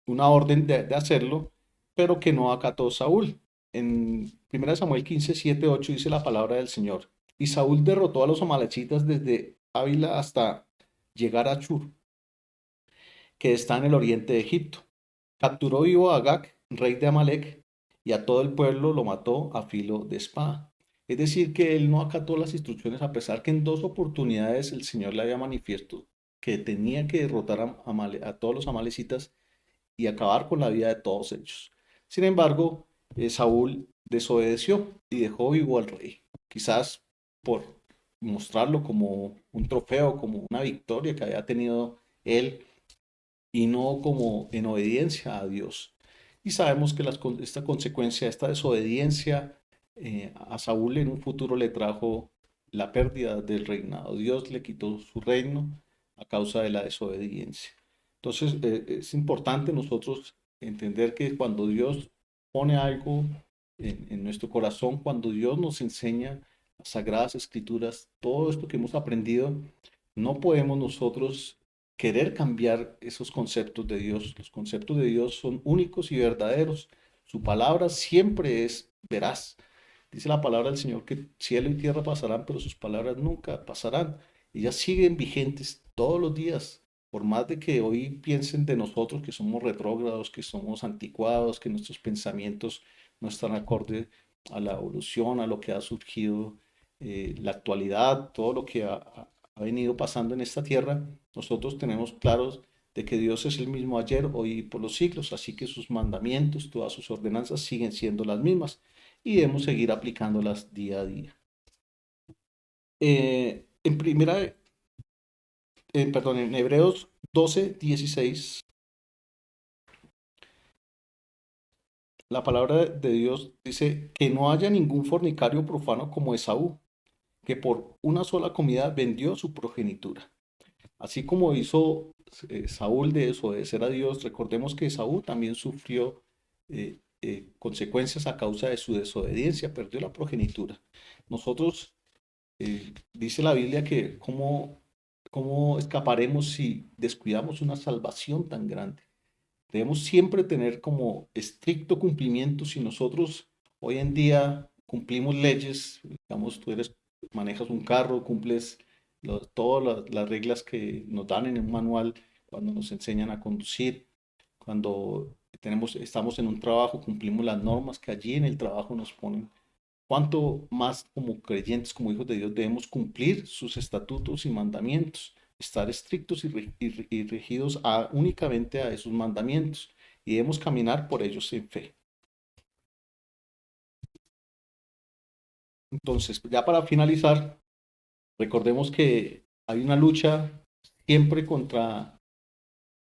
orden de hacerlo, pero que no acató Saúl. En 1 Samuel 15, 7, 8 dice la palabra del Señor. Y Saúl derrotó a los amalecitas desde Ávila hasta llegar a Chur, que está en el oriente de Egipto. Capturó vivo a Agag, rey de Amalek, y a todo el pueblo lo mató a filo de espada. Es decir, que él no acató las instrucciones, a pesar que en dos oportunidades el Señor le había manifiesto que tenía que derrotar a todos los amalecitas y acabar con la vida de todos ellos. Sin embargo, Saúl desobedeció y dejó vivo al rey, quizás por mostrarlo como un trofeo, como una victoria que había tenido él y no como en obediencia a Dios. Y sabemos que esta consecuencia, esta desobediencia a Saúl en un futuro le trajo la pérdida del reinado. Dios le quitó su reino a causa de la desobediencia. Entonces es importante nosotros entender que cuando Dios pone algo en nuestro corazón, cuando Dios nos enseña las sagradas escrituras, todo esto que hemos aprendido, no podemos nosotros querer cambiar esos conceptos de Dios. Los conceptos de Dios son únicos y verdaderos. Su palabra siempre es veraz. Dice la palabra del Señor que cielo y tierra pasarán, pero sus palabras nunca pasarán. Ellas siguen vigentes todos los días. Por más de que hoy piensen de nosotros que somos retrógrados, que somos anticuados, que nuestros pensamientos no están acorde a la evolución, a lo que ha surgido, la actualidad, todo lo que ha venido pasando en esta tierra, nosotros tenemos claros de que Dios es el mismo ayer, hoy y por los siglos, así que sus mandamientos, todas sus ordenanzas siguen siendo las mismas y debemos seguir aplicándolas día a día. En en Hebreos 12, 16, la palabra de Dios dice que no haya ningún fornicario profano como Esaú, que por una sola comida vendió su progenitura. Así como hizo Saúl de desobedecer a Dios, recordemos que Saúl también sufrió consecuencias a causa de su desobediencia, perdió la progenitura. Nosotros, dice la Biblia que cómo escaparemos si descuidamos una salvación tan grande. Debemos siempre tener como estricto cumplimiento. Si nosotros hoy en día cumplimos leyes, digamos, manejas un carro, cumples todas las reglas que nos dan en un manual cuando nos enseñan a conducir, cuando estamos en un trabajo, cumplimos las normas que allí en el trabajo nos ponen. Cuánto más como creyentes, como hijos de Dios, debemos cumplir sus estatutos y mandamientos, estar estrictos y regidos únicamente a esos mandamientos y debemos caminar por ellos en fe. Entonces, ya para finalizar, recordemos que hay una lucha siempre contra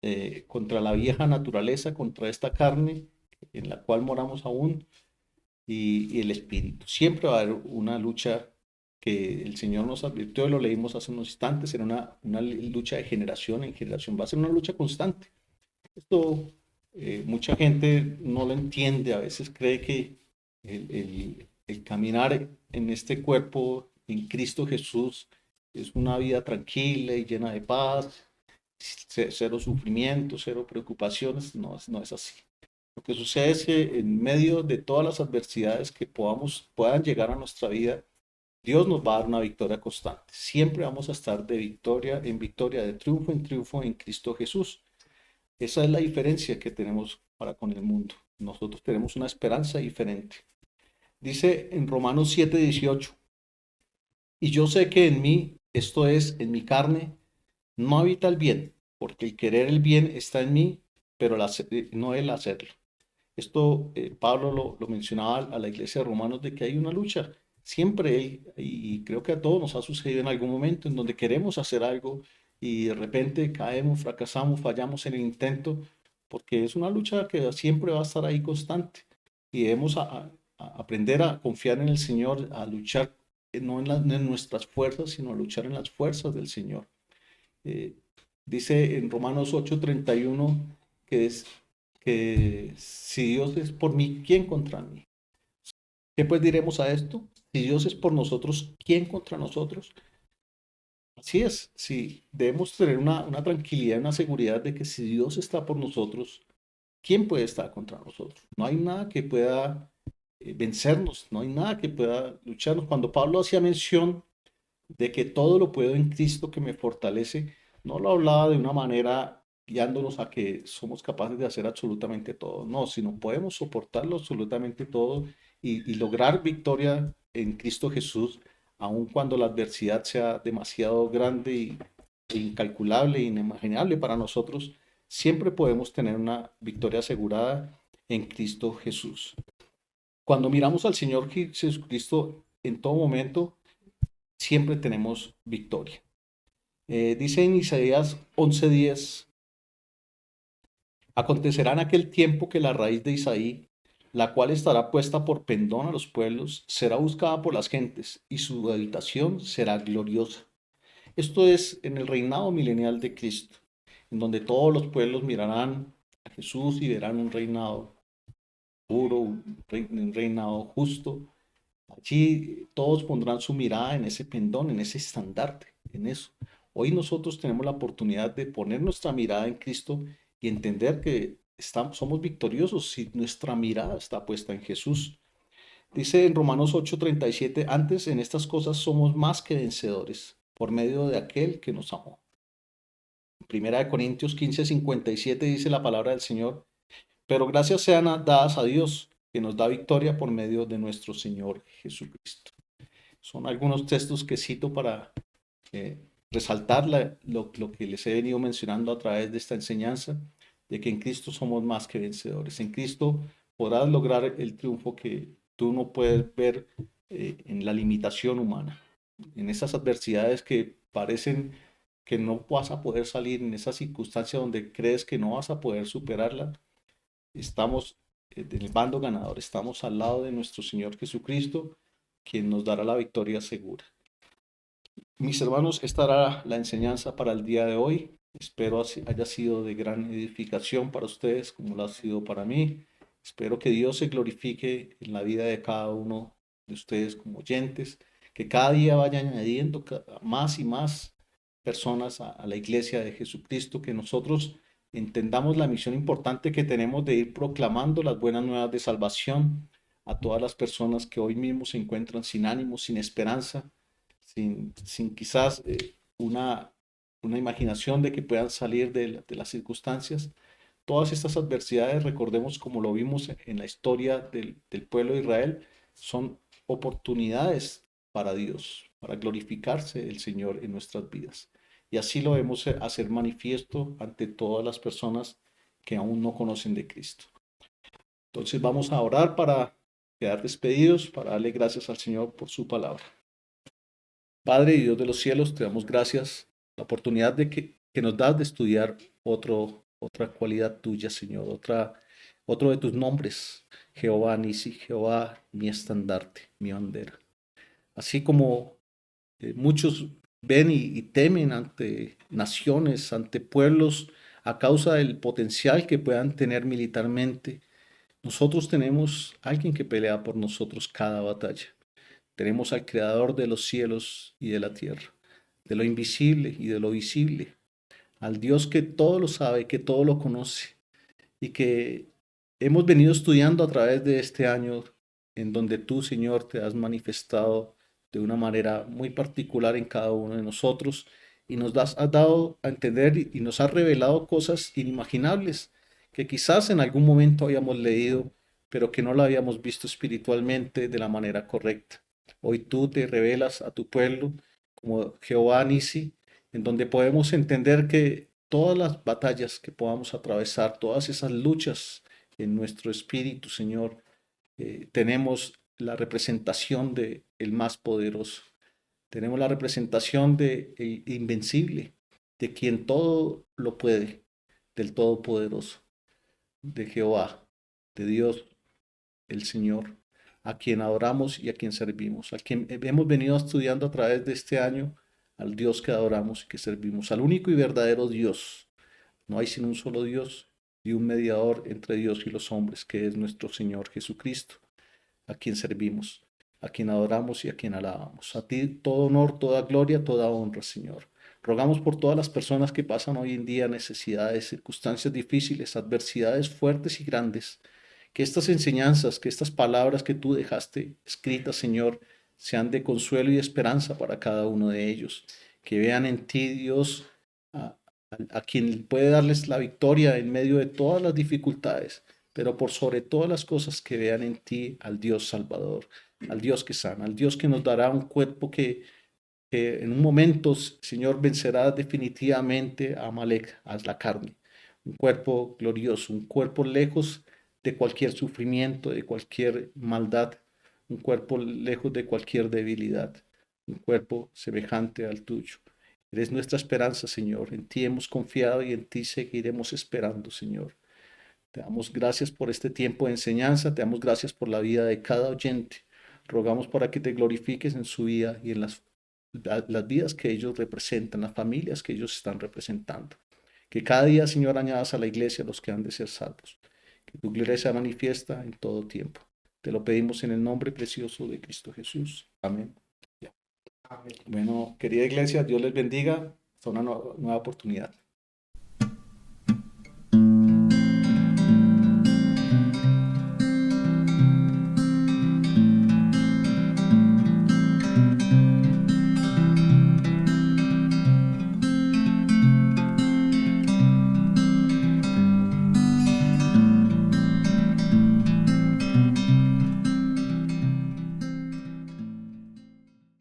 la vieja naturaleza, contra esta carne en la cual moramos aún y el espíritu. Siempre va a haber una lucha que el Señor nos advirtió, lo leímos hace unos instantes, era una lucha de generación en generación, va a ser una lucha constante. Esto mucha gente no lo entiende, a veces cree que el caminar en este cuerpo, en Cristo Jesús, es una vida tranquila y llena de paz, cero sufrimiento, cero preocupaciones, no es así. Lo que sucede es que en medio de todas las adversidades que puedan llegar a nuestra vida, Dios nos va a dar una victoria constante. Siempre vamos a estar de victoria en victoria, de triunfo en triunfo en Cristo Jesús. Esa es la diferencia que tenemos para con el mundo. Nosotros tenemos una esperanza diferente. Dice en Romanos 7:18, y yo sé que en mí, esto es, en mi carne, no habita el bien, porque el querer el bien está en mí, pero no el hacerlo. Esto Pablo lo mencionaba a la iglesia de Romanos de que hay una lucha. Siempre y creo que a todos nos ha sucedido en algún momento en donde queremos hacer algo y de repente caemos, fracasamos, fallamos en el intento, porque es una lucha que siempre va a estar ahí constante. Y debemos a aprender a confiar en el Señor, a luchar no en nuestras fuerzas, sino a luchar en las fuerzas del Señor. Eh, Dice en Romanos 8:31 que si Dios es por mí, ¿quién contra mí? ¿Qué pues diremos a esto? Si Dios es por nosotros, ¿quién contra nosotros? Así es, sí, debemos tener una tranquilidad, una seguridad de que si Dios está por nosotros, ¿quién puede estar contra nosotros? No hay nada que pueda vencernos, no hay nada que pueda lucharnos. Cuando Pablo hacía mención de que todo lo puedo en Cristo que me fortalece, no lo hablaba de una manera guiándonos a que somos capaces de hacer absolutamente todo, no, sino podemos soportarlo absolutamente todo y lograr victoria en Cristo Jesús, aun cuando la adversidad sea demasiado grande e incalculable e inimaginable para nosotros, siempre podemos tener una victoria asegurada en Cristo Jesús. Cuando miramos al Señor Jesucristo en todo momento, siempre tenemos victoria. Dice en Isaías 11:10, acontecerá en aquel tiempo que la raíz de Isaí, la cual estará puesta por pendón a los pueblos, será buscada por las gentes y su habitación será gloriosa. Esto es en el reinado milenial de Cristo, en donde todos los pueblos mirarán a Jesús y verán un reinado puro, un reinado justo. Allí todos pondrán su mirada en ese pendón, en ese estandarte, en eso. Hoy nosotros tenemos la oportunidad de poner nuestra mirada en Cristo y entender que somos victoriosos si nuestra mirada está puesta en Jesús. Dice en Romanos 8:37, antes en estas cosas somos más que vencedores por medio de aquel que nos amó. Primera de Corintios 15:57 dice la palabra del Señor, pero gracias sean dadas a Dios que nos da victoria por medio de nuestro Señor Jesucristo. Son algunos textos que cito para eh, resaltar lo que les he venido mencionando a través de esta enseñanza, de que en Cristo somos más que vencedores. En Cristo podrás lograr el triunfo que tú no puedes ver en la limitación humana, en esas adversidades que parecen que no vas a poder salir, en esa circunstancia donde crees que no vas a poder superarla. Estamos en el bando ganador, estamos al lado de nuestro Señor Jesucristo, quien nos dará la victoria segura. Mis hermanos, esta era la enseñanza para el día de hoy. Espero haya sido de gran edificación para ustedes, como lo ha sido para mí. Espero que Dios se glorifique en la vida de cada uno de ustedes como oyentes, que cada día vaya añadiendo más y más personas a la iglesia de Jesucristo, que nosotros entendamos la misión importante que tenemos de ir proclamando las buenas nuevas de salvación a todas las personas que hoy mismo se encuentran sin ánimo, sin esperanza, sin quizás una imaginación de que puedan salir de las circunstancias. Todas estas adversidades, recordemos como lo vimos en la historia del pueblo de Israel, son oportunidades para Dios, para glorificarse el Señor en nuestras vidas. Y así lo debemos hacer manifiesto ante todas las personas que aún no conocen de Cristo. Entonces vamos a orar para quedar despedidos, para darle gracias al Señor por su palabra. Padre y Dios de los cielos, te damos gracias la oportunidad que nos das de estudiar otra cualidad tuya, Señor, otro de tus nombres, Jehová Nisi, Jehová mi estandarte, mi bandera. Así como muchos ven y temen ante naciones, ante pueblos, a causa del potencial que puedan tener militarmente, nosotros tenemos alguien que pelea por nosotros cada batalla. Tenemos al Creador de los cielos y de la tierra, de lo invisible y de lo visible, al Dios que todo lo sabe, que todo lo conoce y que hemos venido estudiando a través de este año en donde tú, Señor, te has manifestado de una manera muy particular en cada uno de nosotros y has dado a entender y nos has revelado cosas inimaginables que quizás en algún momento habíamos leído, pero que no la habíamos visto espiritualmente de la manera correcta. Hoy tú te revelas a tu pueblo como Jehová Nisi, en donde podemos entender que todas las batallas que podamos atravesar, todas esas luchas en nuestro espíritu, Señor, tenemos la representación de el más poderoso. Tenemos la representación de el invencible, de quien todo lo puede, del todopoderoso, de Jehová, de Dios, el Señor, a quien adoramos y a quien servimos, a quien hemos venido estudiando a través de este año, al Dios que adoramos y que servimos, al único y verdadero Dios. No hay sino un solo Dios y un mediador entre Dios y los hombres, que es nuestro Señor Jesucristo, a quien servimos. a quien adoramos y a quien alabamos. A ti todo honor, toda gloria, toda honra, Señor. Rogamos por todas las personas que pasan hoy en día necesidades, circunstancias difíciles, adversidades fuertes y grandes. Que estas enseñanzas, que estas palabras que tú dejaste escritas, Señor, sean de consuelo y esperanza para cada uno de ellos. Que vean en ti, Dios, a, a quien puede darles la victoria en medio de todas las dificultades, pero por sobre todas las cosas que vean en ti al Dios Salvador, al Dios que sana, al Dios que nos dará un cuerpo que en un momento, Señor, vencerá definitivamente a Amalek, a la carne. Un cuerpo glorioso, un cuerpo lejos de cualquier sufrimiento, de cualquier maldad, un cuerpo lejos de cualquier debilidad, un cuerpo semejante al tuyo. Eres nuestra esperanza, Señor. En ti hemos confiado y en ti seguiremos esperando, Señor. Te damos gracias por este tiempo de enseñanza, te damos gracias por la vida de cada oyente. Rogamos para que te glorifiques en su vida y en las vidas que ellos representan, las familias que ellos están representando. Que cada día, Señor, añadas a la iglesia los que han de ser salvos. Que tu gloria sea manifiesta en todo tiempo. Te lo pedimos en el nombre precioso de Cristo Jesús. Amén. Bueno, querida iglesia, Dios les bendiga. Hasta una nueva oportunidad.